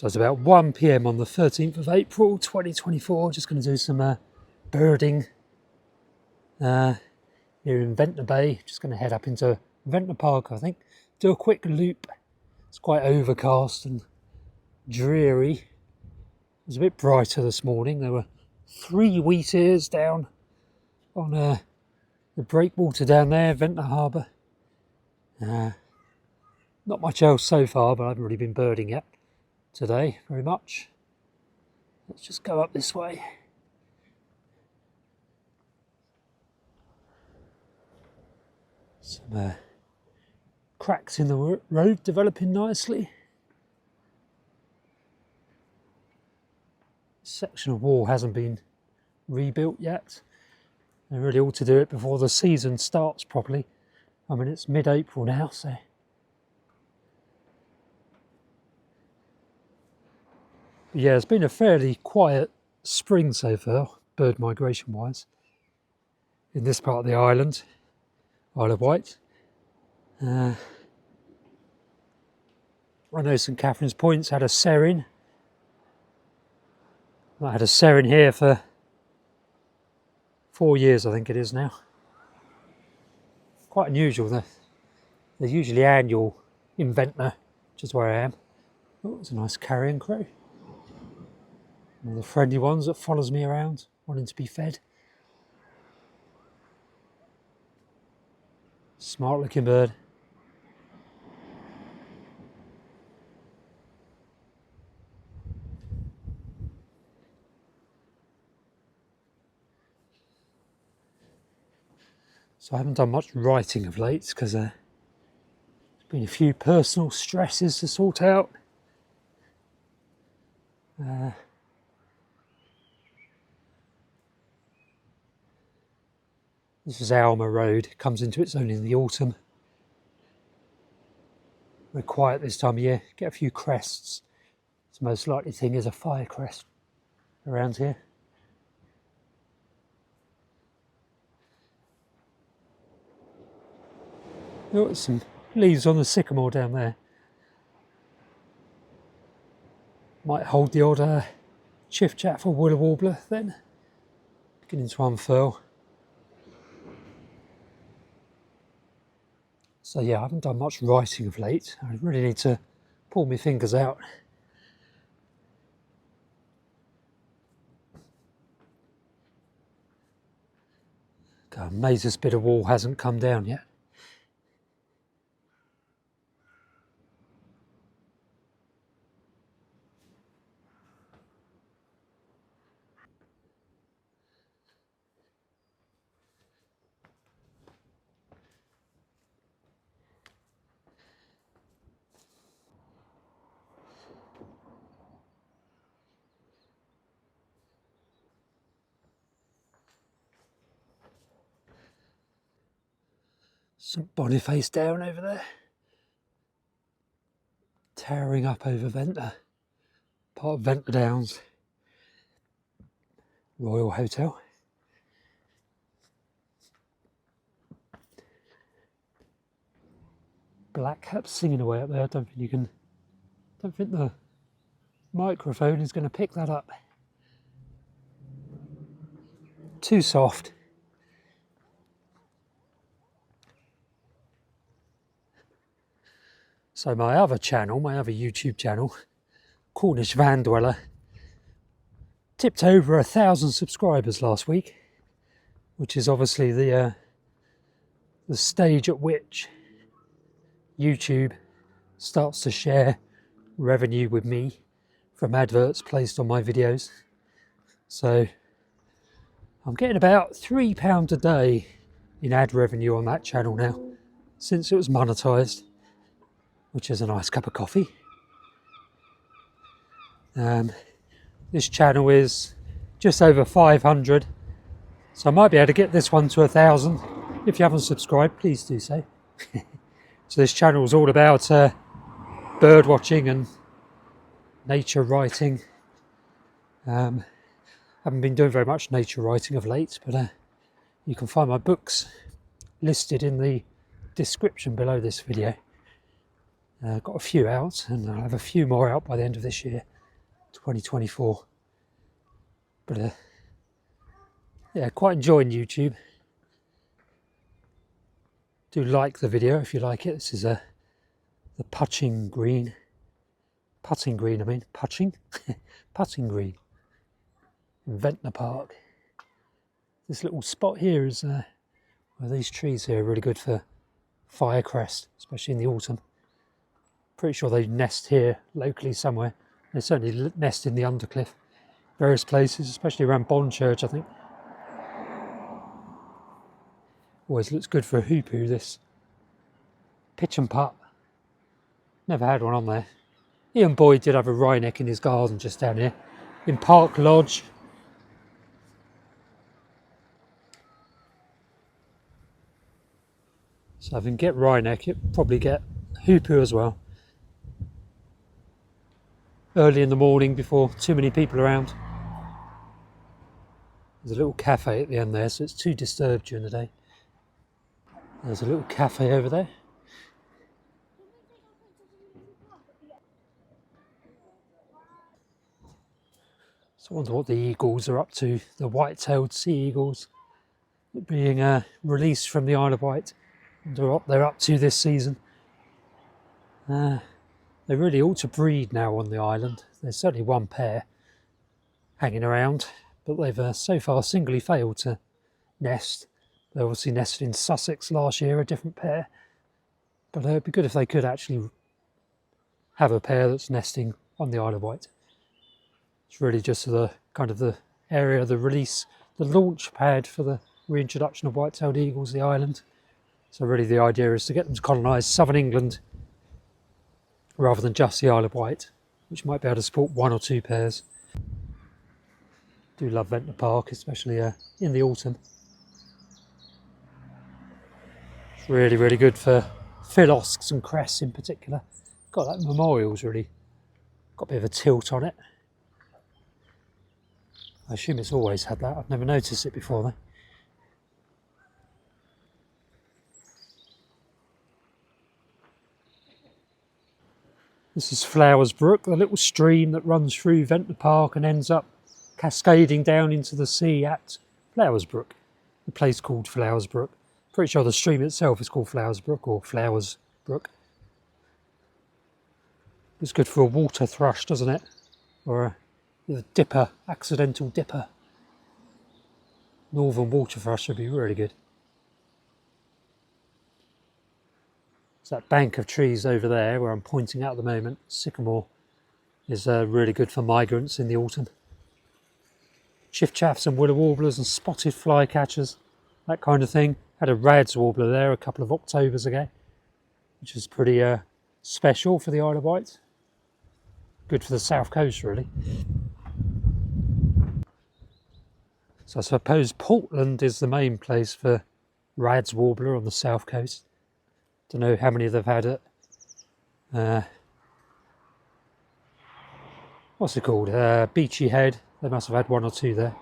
So it's about 1 PM on the 13th of April 2024. Just going to do some birding here in Ventnor Bay. Just going to head up into Ventnor Park, I think. Do a quick loop. It's quite overcast and dreary. It was a bit brighter this morning. There were 3 wheatears down on the breakwater down there, Ventnor Harbour. Not much else so far, but I haven't really been birding yet today very much. Let's just go up this way. Some cracks in the road developing nicely. This section of wall hasn't been rebuilt yet. They really ought to do it before the season starts properly. I mean, it's mid-April now, so. But yeah, it's been a fairly quiet spring so far, bird migration wise, in this part of the island, Isle of Wight. I know St Catherine's Point's had a serin. I had a serin here for 4 years, I think it is now. Quite unusual. They're usually annual in Ventnor, which is where I am. Oh, it's a nice carrion crow. One of the friendly ones that follows me around, wanting to be fed. Smart looking bird. So I haven't done much writing of late because there's been a few personal stresses to sort out. This is Alma Road. It comes into its own in the autumn. We're quiet this time of year. Get a few crests. The most likely thing is a fire crest around here. Oh, there's some leaves on the sycamore down there. Might hold the odd chiff chaff or willow warbler then. Beginning to unfurl. So yeah, I haven't done much writing of late. I really need to pull my fingers out. God, I'm amazed this bit of wall hasn't come down yet. St Boniface down over there, towering up over Ventnor, part of Ventnor Downs Royal Hotel. Black cap singing away up there. I don't think the microphone is going to pick that up. Too soft. So my other YouTube channel, Cornish Van Dweller, tipped over 1,000 subscribers last week, which is obviously the stage at which YouTube starts to share revenue with me from adverts placed on my videos. So I'm getting about £3 a day in ad revenue on that channel now, since it was monetised, which is a nice cup of coffee. This channel is just over 500, so I might be able to get this one to 1,000. If you haven't subscribed, please do so. So this channel is all about bird watching and nature writing. Haven't been doing very much nature writing of late, but you can find my books listed in the description below this video. Got a few out, and I'll have a few more out by the end of this year. 2024. But yeah, quite enjoying YouTube. Do like the video if you like it. This is the putting green. Putting green, I mean. Putting? Putting green. In Ventnor Park. This little spot here is where these trees here are really good for firecrest, especially in the autumn. Pretty sure they nest here locally somewhere. They certainly nest in the Undercliff. Various places, especially around Bonchurch, I think. Always looks good for a hoopoo, this pitch and putt. Never had one on there. Ian Boyd did have a wryneck in his garden just down here in Park Lodge. So if I can get wryneck, you'll probably get hoopoo as well. Early in the morning before too many people around. There's a little cafe at the end there, so it's too disturbed during the day. There's a little cafe over there. So I wonder what the eagles are up to, the white-tailed sea eagles being released from the Isle of Wight. I wonder what they're up to this season. They really ought to breed now on the island. There's certainly one pair hanging around, but they've so far singly failed to nest. They obviously nested in Sussex last year, a different pair. But it'd be good if they could actually have a pair that's nesting on the Isle of Wight. It's really just the kind of the area, the release, the launch pad for the reintroduction of white-tailed eagles to the island. So really the idea is to get them to colonise southern England rather than just the Isle of Wight, which might be able to support one or two pairs. Do love Ventnor Park, especially in the autumn. It's really, really good for philosks and crests in particular. God, that memorial's really got a bit of a tilt on it. I assume it's always had that. I've never noticed it before though. This is Flowers Brook, the little stream that runs through Ventnor Park and ends up cascading down into the sea at Flowers Brook, the place called Flowers Brook. Pretty sure the stream itself is called Flowers Brook or Flowers Brook. It's good for a water thrush, doesn't it? Or a dipper, accidental dipper. Northern water thrush would be really good. That bank of trees over there where I'm pointing out at the moment, sycamore, is really good for migrants in the autumn. Chiffchaffs and willow warblers and spotted flycatchers, that kind of thing. Had a rad's warbler there a couple of Octobers ago, which is pretty special for the Isle of Wight. Good for the south coast really. So I suppose Portland is the main place for rad's warbler on the south coast. Don't know how many they've had at what's it called? Beachy Head. They must have had one or two there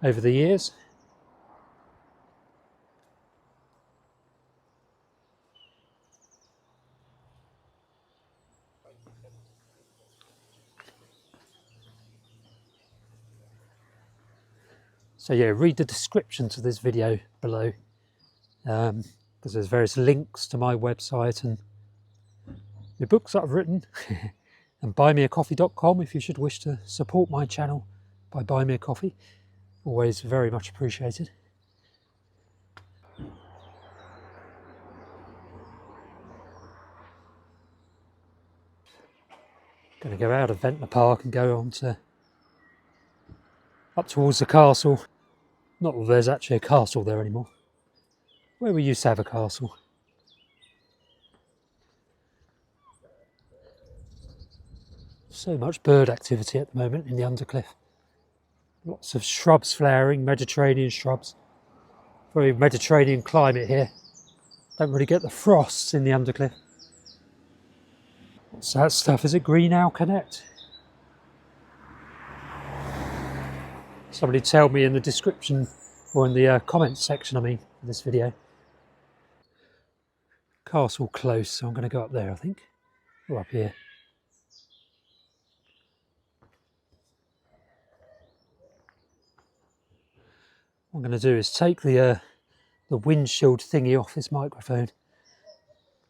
over the years. So yeah, read the description to this video below. Because there's various links to my website and the books that I've written and buymeacoffee.com if you should wish to support my channel by buying me a coffee. Always very much appreciated. Going to go out of Ventnor Park and go on to up towards the castle. Not that there's actually a castle there anymore. Where we used to have a castle. So much bird activity at the moment in the Undercliff. Lots of shrubs flowering, Mediterranean shrubs. Very Mediterranean climate here. Don't really get the frosts in the Undercliff. What's that stuff? Is it Green Owl Connect? Somebody tell me in the description or in the comments section, I mean, of this video. Castle close, so I'm going to go up there, I think. Or up here. What I'm going to do is take the windshield thingy off this microphone.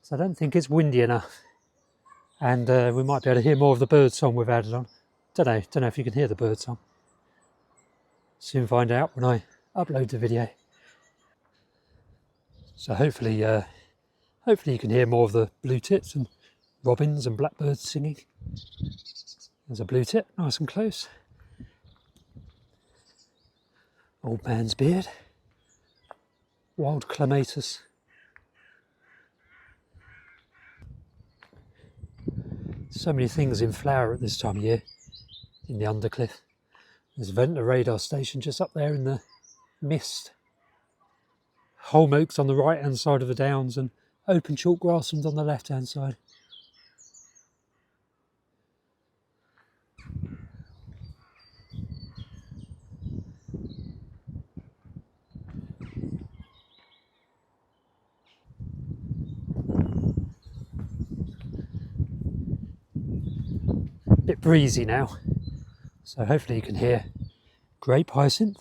So I don't think it's windy enough. And we might be able to hear more of the bird song we've added on. Don't know if you can hear the bird song. Soon find out when I upload the video. So hopefully you can hear more of the blue tits and robins and blackbirds singing. There's a blue tit, nice and close. Old man's beard. Wild clematis. So many things in flower at this time of year in the Undercliff. There's a Ventnor radar station just up there in the mist. Holm oaks on the right hand side of the downs and open chalk grassland on the left hand side. A bit breezy now, so hopefully you can hear grape hyacinth.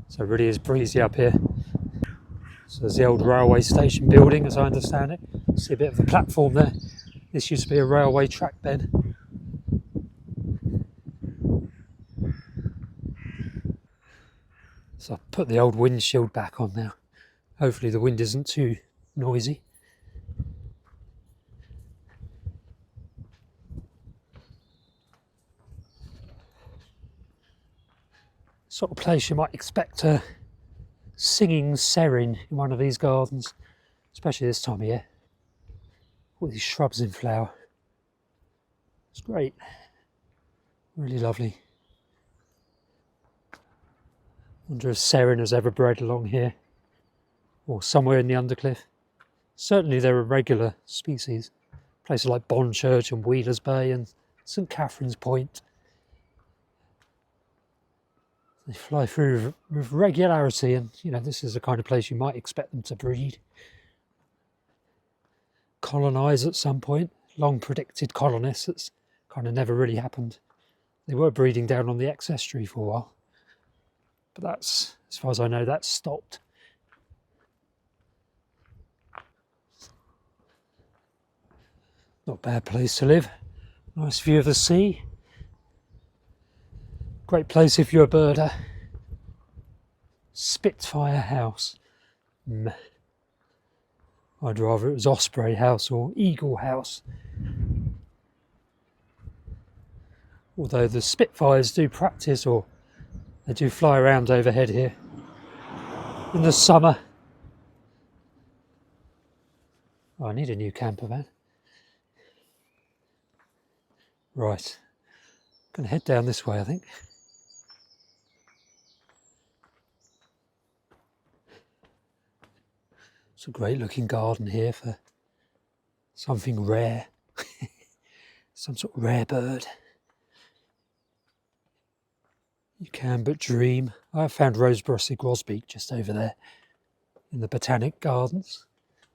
So it really is breezy up here. So there's the old railway station building, as I understand it. See a bit of the platform there. This used to be a railway track bed. So I've put the old windshield back on now. Hopefully the wind isn't too noisy. Sort of place you might expect a singing serin in one of these gardens, especially this time of year. All these shrubs in flower. It's great. Really lovely. Wonder if serin has ever bred along here or somewhere in the Undercliff. Certainly there are regular species. Places like Bonchurch and Wheeler's Bay and St Catherine's Point. They fly through with regularity, and this is the kind of place you might expect them to breed. Colonise at some point. Long predicted colonists. That's kind of never really happened. They were breeding down on the estuary for a while, but that's, as far as I know, that's stopped. Not a bad place to live. Nice view of the sea. Great place if you're a birder. Spitfire House. I'd rather it was Osprey House or Eagle House. Although the Spitfires do practice, or they do fly around overhead here in the summer. Oh, I need a new camper van. Right. Going to head down this way, I think. It's a great looking garden here for something rare. Some sort of rare bird. You can but dream. I found rose-breasted grosbeak just over there in the Botanic Gardens,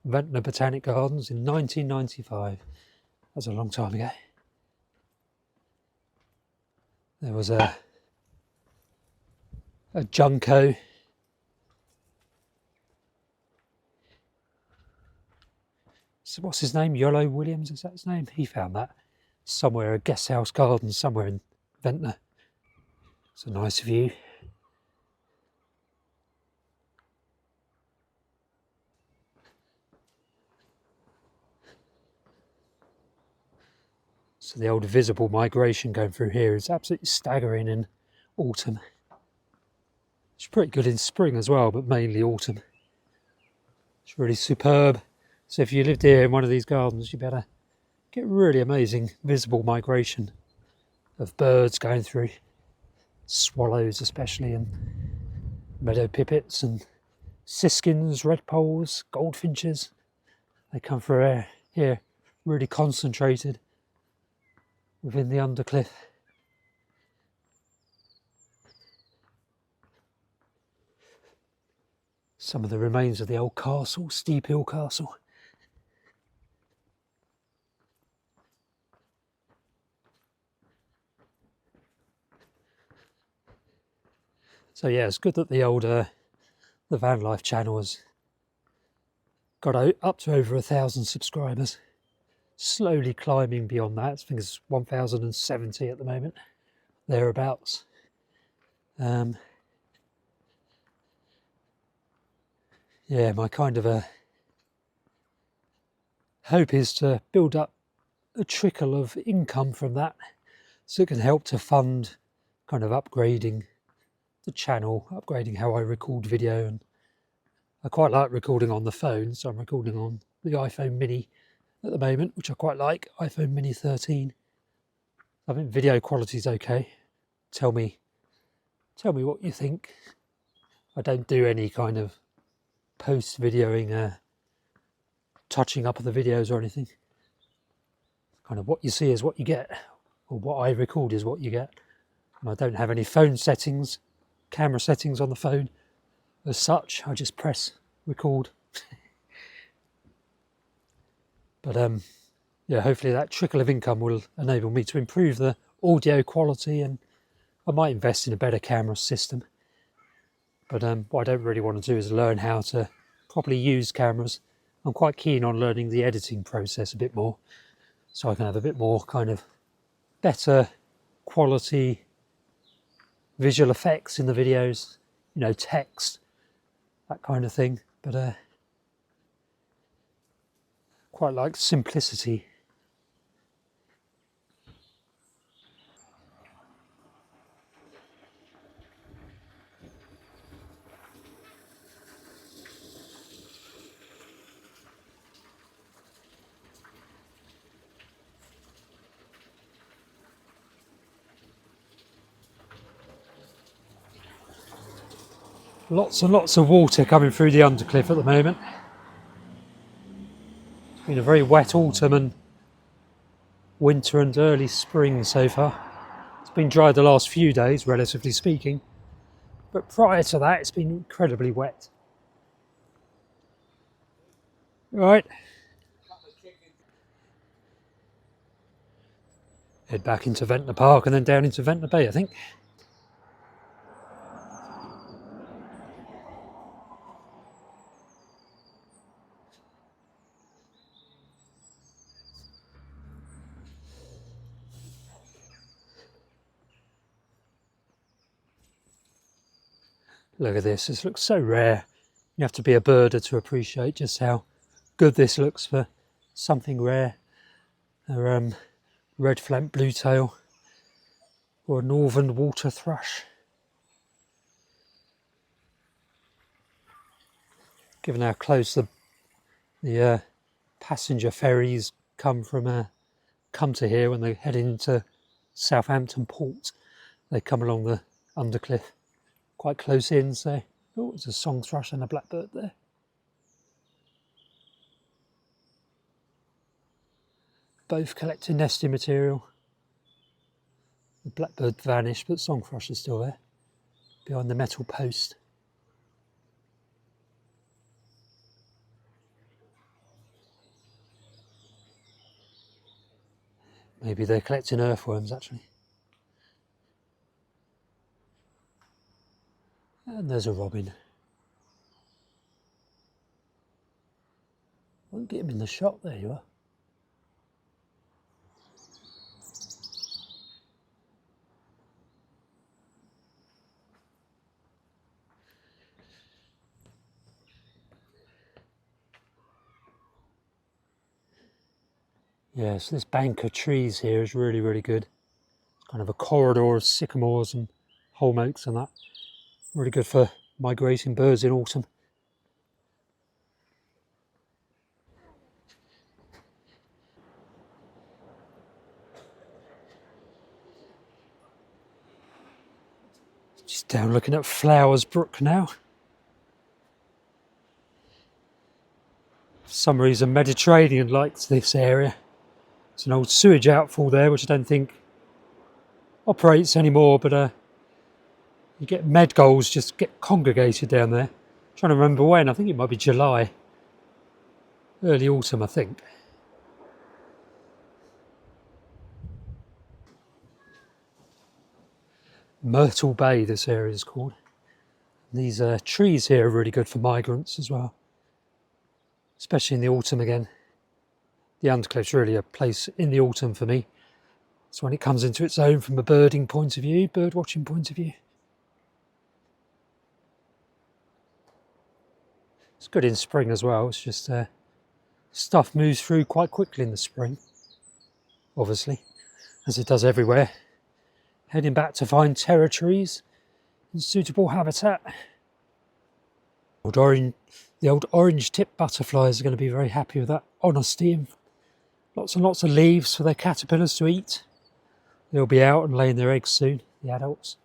Ventnor Botanic Gardens in 1995. That's a long time ago. There was a junco. So what's his name? Yolo Williams, is that his name? He found that somewhere, a guest house garden somewhere in Ventnor. It's a nice view. So the old visible migration going through here is absolutely staggering in autumn. It's pretty good in spring as well, but mainly autumn. It's really superb. So if you lived here in one of these gardens, you better get really amazing visible migration of birds going through. Swallows especially, and meadow pipits and siskins, redpolls, goldfinches. They come through here really concentrated within the Undercliff. Some of the remains of the old castle, Steep Hill Castle. So yeah, it's good that the old the van life channel has got up to over 1,000 subscribers. Slowly climbing beyond that. I think it's 1,070 at the moment, thereabouts. Yeah, my kind of a hope is to build up a trickle of income from that, so it can help to fund kind of upgrading the channel, upgrading how I record video. And I quite like recording on the phone, so I'm recording on the iPhone mini at the moment, which I quite like, iPhone mini 13. I think video quality is okay. Tell me what you think. I don't do any kind of post videoing, touching up of the videos or anything. Kind of what you see is what you get, or what I record is what you get. And I don't have any phone settings, camera settings on the phone as such. I just press record. But yeah, hopefully that trickle of income will enable me to improve the audio quality, and I might invest in a better camera system. But what I don't really want to do is learn how to properly use cameras. I'm quite keen on learning the editing process a bit more, so I can have a bit more kind of better quality visual effects in the videos, you know, text, that kind of thing. But quite like simplicity. Lots and lots of water coming through the undercliff at the moment. It's been a very wet autumn and winter and early spring so far. It's been dry the last few days, relatively speaking, but prior to that it's been incredibly wet. Right, head back into Ventnor Park and then down into Ventnor Bay, I think. Look at this, this looks so rare. You have to be a birder to appreciate just how good this looks for something rare. A red flanked bluetail or a northern water thrush. Given how close the passenger ferries come to here when they head into Southampton port, they come along the undercliff quite close in. So, oh, there's a song thrush and a blackbird there. Both collecting nesting material. The blackbird vanished, but song thrush is still there behind the metal post. Maybe they're collecting earthworms actually. And there's a robin. Won't get him in the shot. There you are. Yeah, so this bank of trees here is really, really good. It's kind of a corridor of sycamores and holm oaks and that. Really good for migrating birds in autumn. Just down looking at Flowers Brook now. For some reason Mediterranean likes this area. It's an old sewage outfall there, which I don't think operates anymore, but you get med gulls just get congregated down there. I'm trying to remember when, I think it might be July. Early autumn, I think. Myrtle Bay, this area is called. These trees here are really good for migrants as well, especially in the autumn again. The Undercliff's really a place in the autumn for me. It's when it comes into its own from a birding point of view, bird watching point of view. It's good in spring as well. It's just stuff moves through quite quickly in the spring, obviously, as it does everywhere. Heading back to find territories in suitable habitat. The old orange-tipped butterflies are going to be very happy with that honesty, and lots and lots of leaves for their caterpillars to eat. They'll be out and laying their eggs soon, the adults.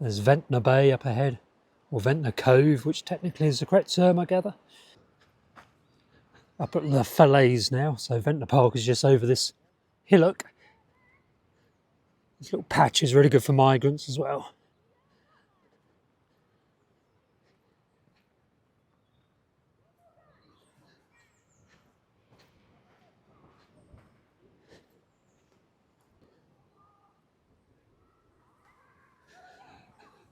There's Ventnor Bay up ahead, or Ventnor Cove, which technically is the correct term, I gather. Up at the Falaise now, so Ventnor Park is just over this hillock. This little patch is really good for migrants as well.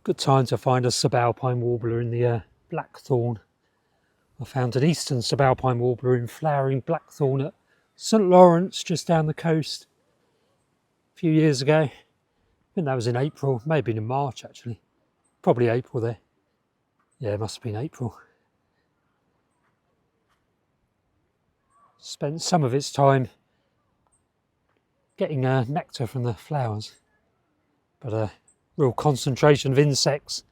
Good time to find a subalpine warbler in the blackthorn. I found an eastern subalpine warbler in flowering blackthorn at St Lawrence, just down the coast, a few years ago. I think that was in April, maybe in March actually. Probably April there. Yeah, it must have been April. Spent some of its time getting nectar from the flowers, but a real concentration of insects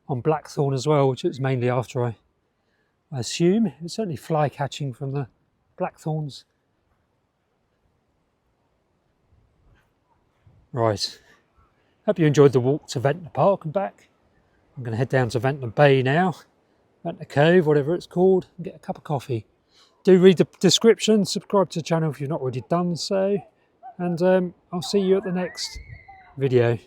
on blackthorn as well, which it was mainly after I assume. It was certainly fly catching from the blackthorns. Right, hope you enjoyed the walk to Ventnor Park and back. I'm going to head down to Ventnor Bay now, Ventnor Cove, whatever it's called, and get a cup of coffee. Do read the description, subscribe to the channel if you've not already done so, and I'll see you at the next video.